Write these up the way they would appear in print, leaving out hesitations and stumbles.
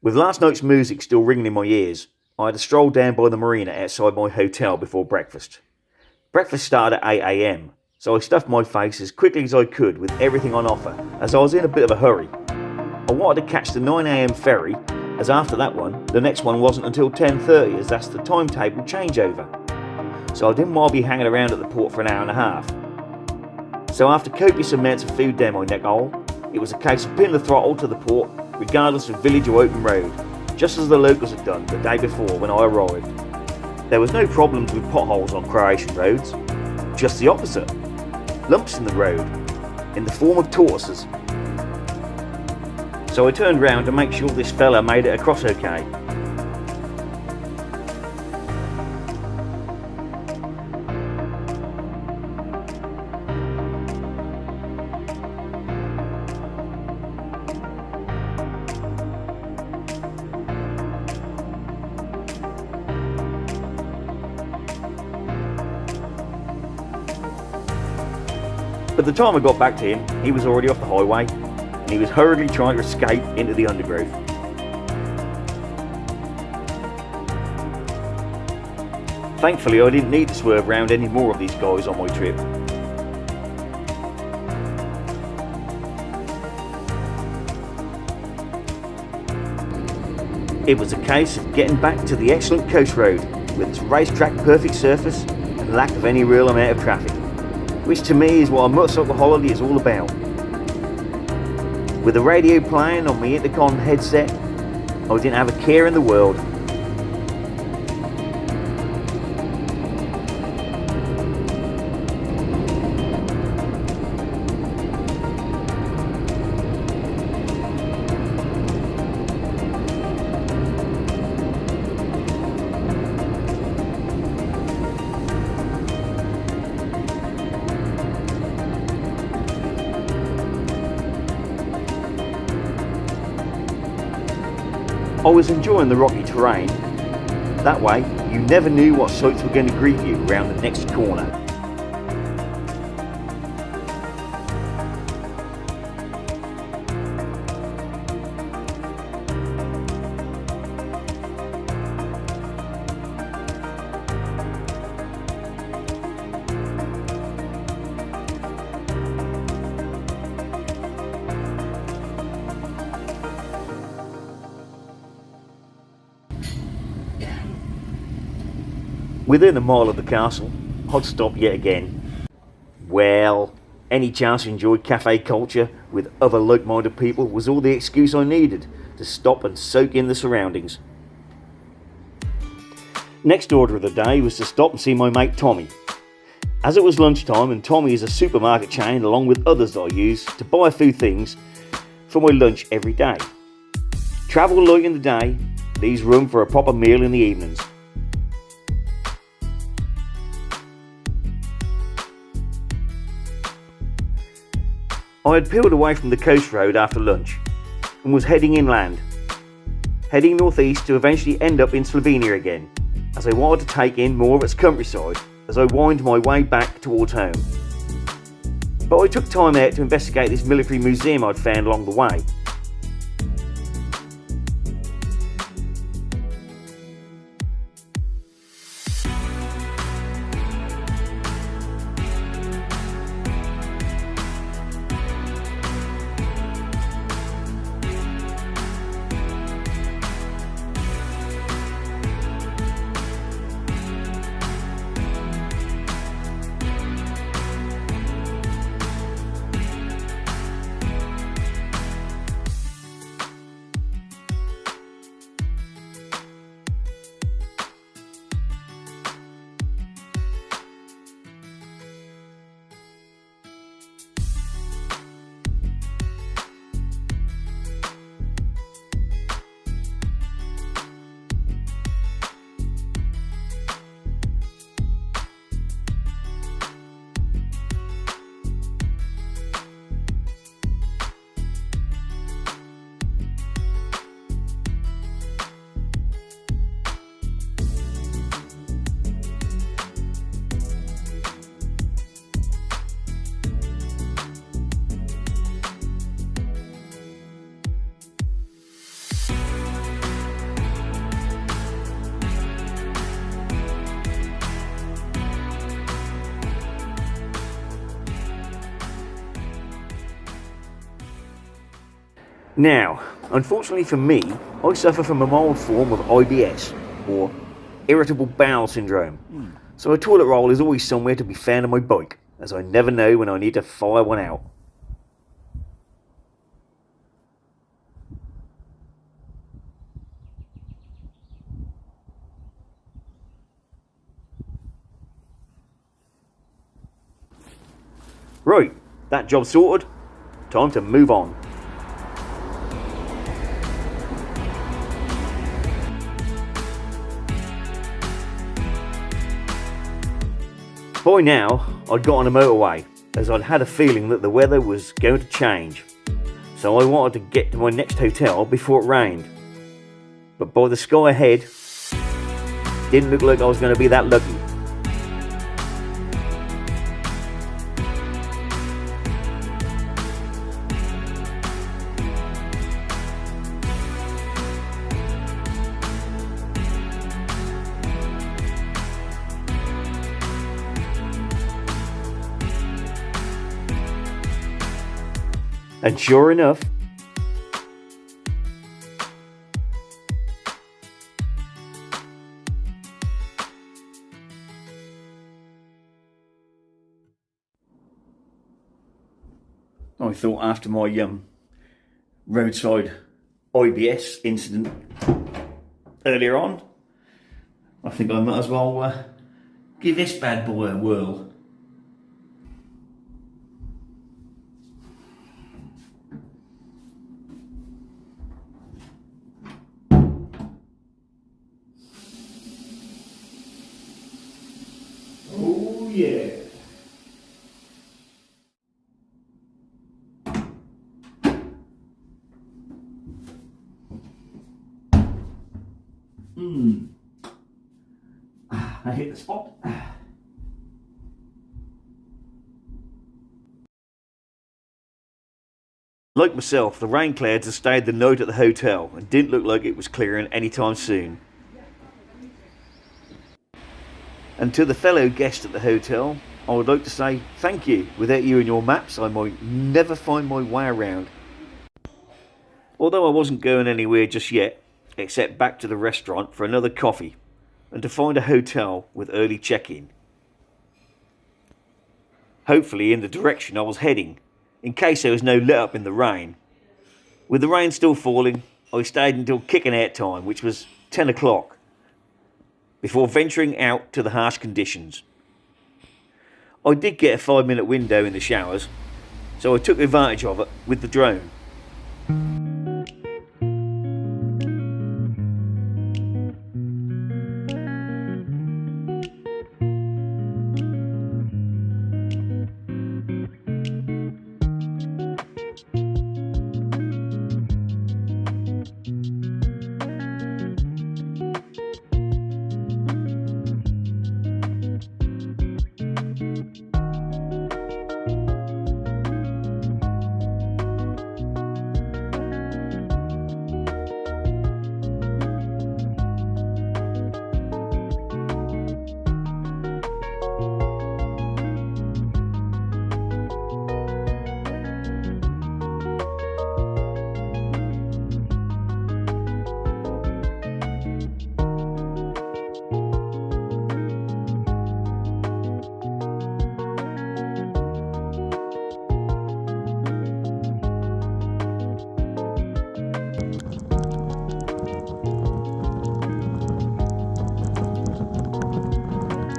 With last night's music still ringing in my ears, I had a stroll down by the marina outside my hotel before breakfast. Breakfast started at 8 AM, so I stuffed my face as quickly as I could with everything on offer, as I was in a bit of a hurry. I wanted to catch the 9 AM ferry, as after that one, the next one wasn't until 10:30, as that's the timetable changeover. So I didn't want to be hanging around at the port for an hour and a half. So after copious amounts of food down my neck hole, it was a case of pinning the throttle to the port, regardless of village or open road, just as the locals had done the day before when I arrived. There was no problems with potholes on Croatian roads, just the opposite. Lumps in the road, in the form of tortoises. So I turned round to make sure this fella made it across okay. By the time I got back to him, he was already off the highway, and he was hurriedly trying to escape into the undergrowth. Thankfully, I didn't need to swerve round any more of these guys on my trip. It was a case of getting back to the excellent coast road with its racetrack perfect surface and lack of any real amount of traffic, which to me is what a motorcycle holiday is all about. With the radio playing on my intercom headset, I didn't have a care in the world. I was enjoying the rocky terrain. That way, you never knew what sights were going to greet you around the next corner. Within a mile of the castle, I'd stop yet again. Well, any chance to enjoy cafe culture with other like-minded people was all the excuse I needed to stop and soak in the surroundings. Next order of the day was to stop and see my mate Tommy. As it was lunchtime, and Tommy is a supermarket chain along with others that I use to buy a few things for my lunch every day. Travel light in the day, leaves room for a proper meal in the evenings. I had peeled away from the coast road after lunch and was heading inland, heading northeast to eventually end up in Slovenia again, as I wanted to take in more of its countryside as I wind my way back towards home. But I took time out to investigate this military museum I'd found along the way. Now, unfortunately for me, I suffer from a mild form of IBS, or irritable bowel syndrome. So a toilet roll is always somewhere to be found on my bike, as I never know when I need to fire one out. Right, that job sorted. Time to move on. By now, I'd got on a motorway, as I'd had a feeling that the weather was going to change. So I wanted to get to my next hotel before it rained. But by the sky ahead, didn't look like I was going to be that lucky. And sure enough, I thought after my roadside IBS incident earlier on, I think I might as well give this bad boy a whirl. Oh yeah. I hit the spot. Like myself, the rain clouds had stayed the night at the hotel and didn't look like it was clearing anytime soon. And to the fellow guest at the hotel, I would like to say thank you. Without you and your maps, I might never find my way around. Although I wasn't going anywhere just yet, except back to the restaurant for another coffee and to find a hotel with early check-in. Hopefully in the direction I was heading, in case there was no let-up in the rain. With the rain still falling, I stayed until kicking out time, which was 10 o'clock, before venturing out to the harsh conditions. I did get a 5-minute window in the showers, so I took advantage of it with the drone.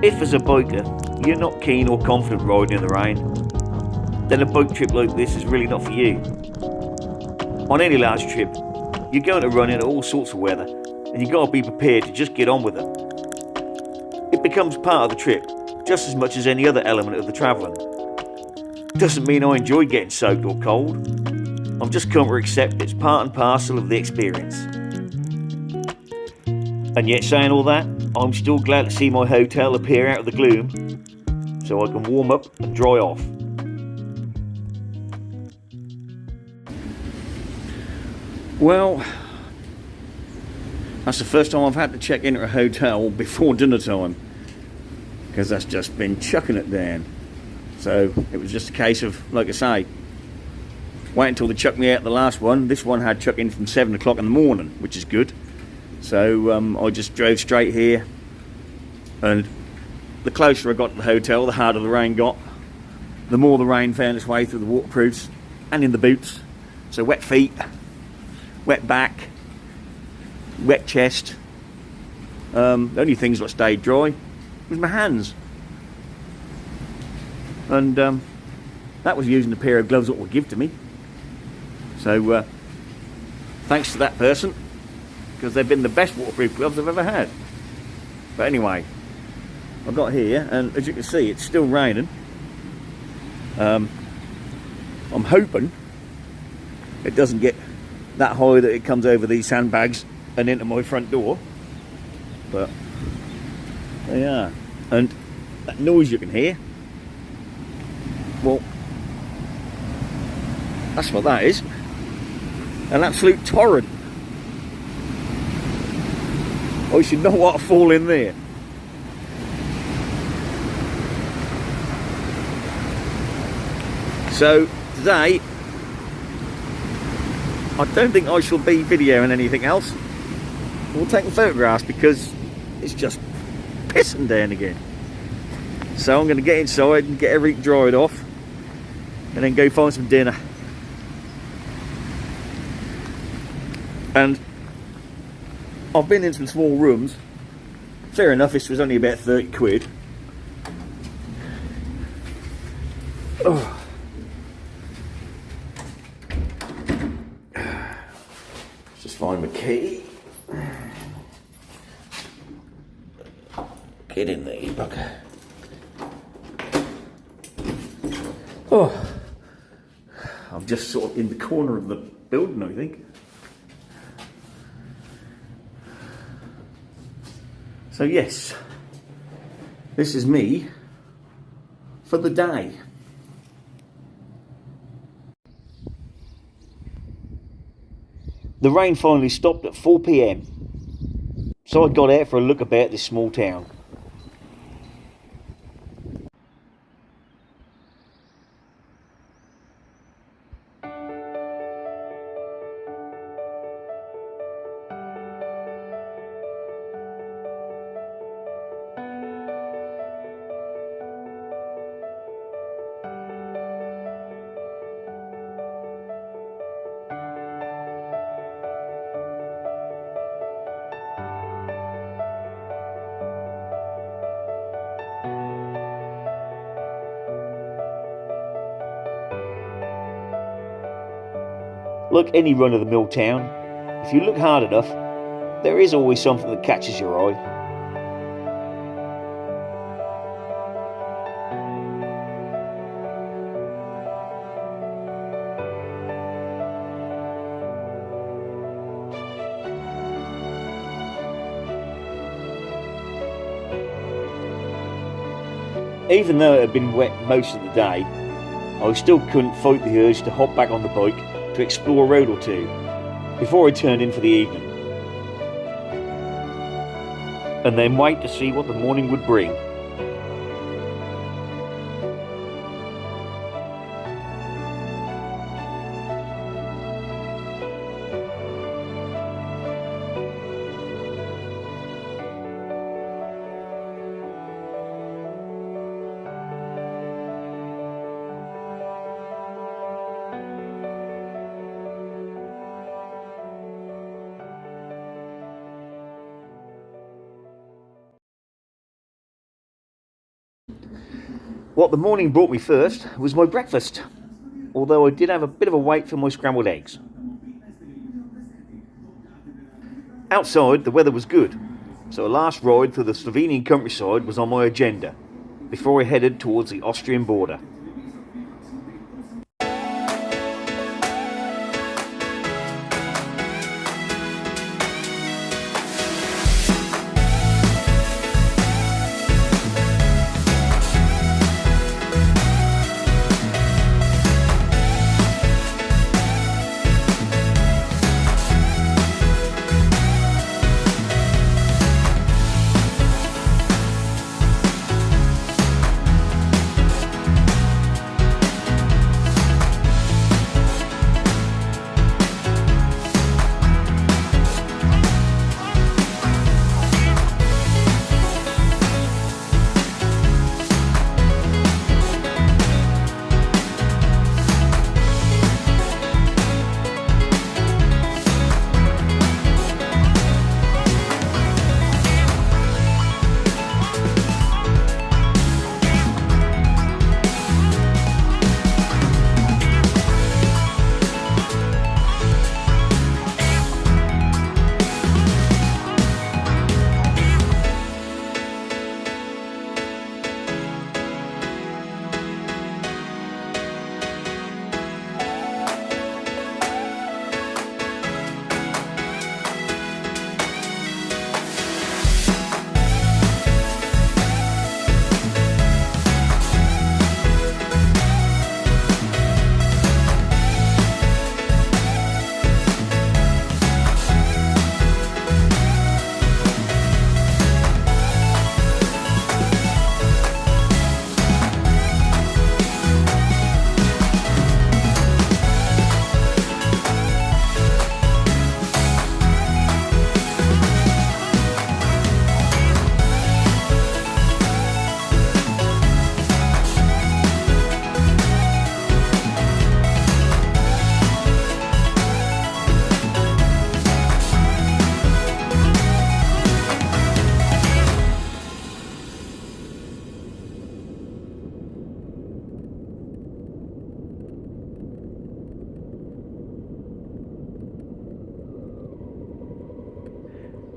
If as a biker, you're not keen or confident riding in the rain, then a bike trip like this is really not for you. On any large trip, you're going to run into all sorts of weather, and you've got to be prepared to just get on with it. It becomes part of the trip, just as much as any other element of the travelling. Doesn't mean I enjoy getting soaked or cold. I've just come to accept it's part and parcel of the experience. And yet saying all that, I'm still glad to see my hotel appear out of the gloom, so I can warm up and dry off. Well, that's the first time I've had to check into a hotel before dinner time, because that's just been chucking it down. So it was just a case of, like I say, wait until they chucked me out the last one. This one had chuck in from 7 o'clock in the morning, which is good. So I just drove straight here, and the closer I got to the hotel, the harder the rain got. The more the rain found its way through the waterproofs and in the boots. So wet feet, wet back, wet chest. The only things that stayed dry was my hands. And that was using a pair of gloves that were given to me. So thanks to that person, because they've been the best waterproof gloves I've ever had. But anyway, I got here, and as you can see, it's still raining. I'm hoping it doesn't get that high that it comes over these sandbags and into my front door. But there you are. And that noise you can hear, well, that's what that is. An absolute torrent. I should know what to fall in there. So today, I don't think I shall be videoing anything else. We'll take photographs because it's just pissing down again. So I'm going to get inside and get everything dried off, and then go find some dinner. And I've been in some small rooms. Fair enough, this was only about 30 quid. Oh. Let's just find my key. Get in there, you bugger. Oh, I'm just sort of in the corner of the building, I think. So yes, this is me for the day. The rain finally stopped at 4 PM, so I got out for a look about this small town. Like any run-of-the-mill town, if you look hard enough, there is always something that catches your eye. Even though it had been wet most of the day, I still couldn't fight the urge to hop back on the bike to explore a road or two before I turned in for the evening, and then wait to see what the morning would bring. What the morning brought me first was my breakfast, although I did have a bit of a wait for my scrambled eggs. Outside, the weather was good, so a last ride through the Slovenian countryside was on my agenda before I headed towards the Austrian border.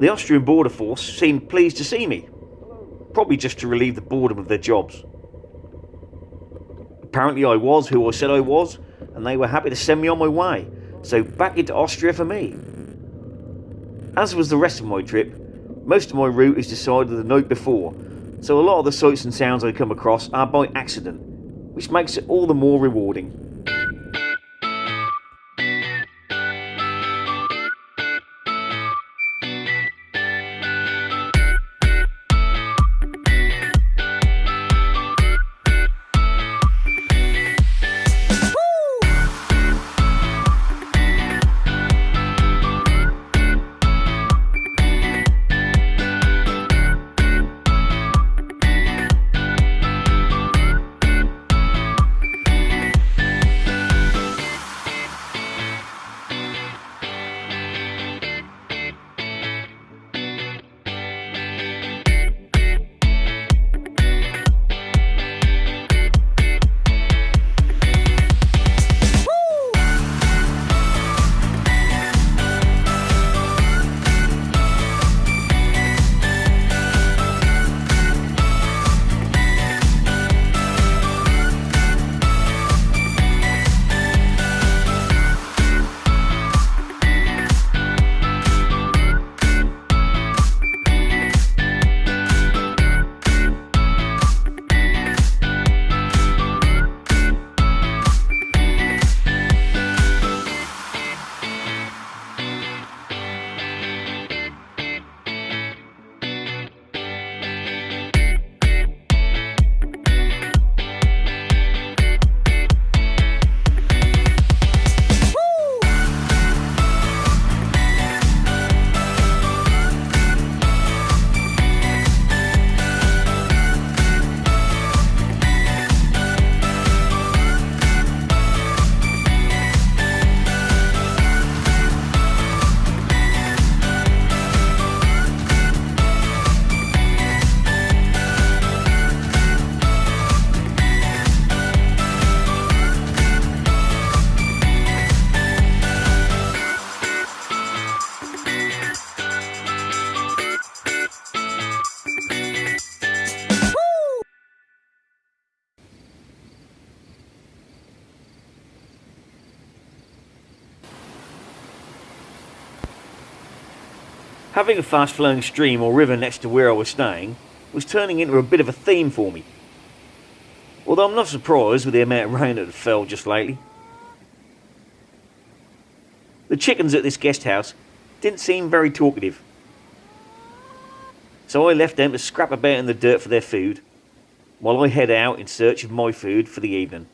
The Austrian border force seemed pleased to see me, probably just to relieve the boredom of their jobs. Apparently I was who I said I was, and they were happy to send me on my way, so back into Austria for me. As was the rest of my trip, most of my route is decided the night before, so a lot of the sights and sounds I come across are by accident, which makes it all the more rewarding. Having a fast-flowing stream or river next to where I was staying was turning into a bit of a theme for me. Although I'm not surprised with the amount of rain that had fell just lately. The chickens at this guest house didn't seem very talkative, so I left them to scrap about in the dirt for their food, while I head out in search of my food for the evening.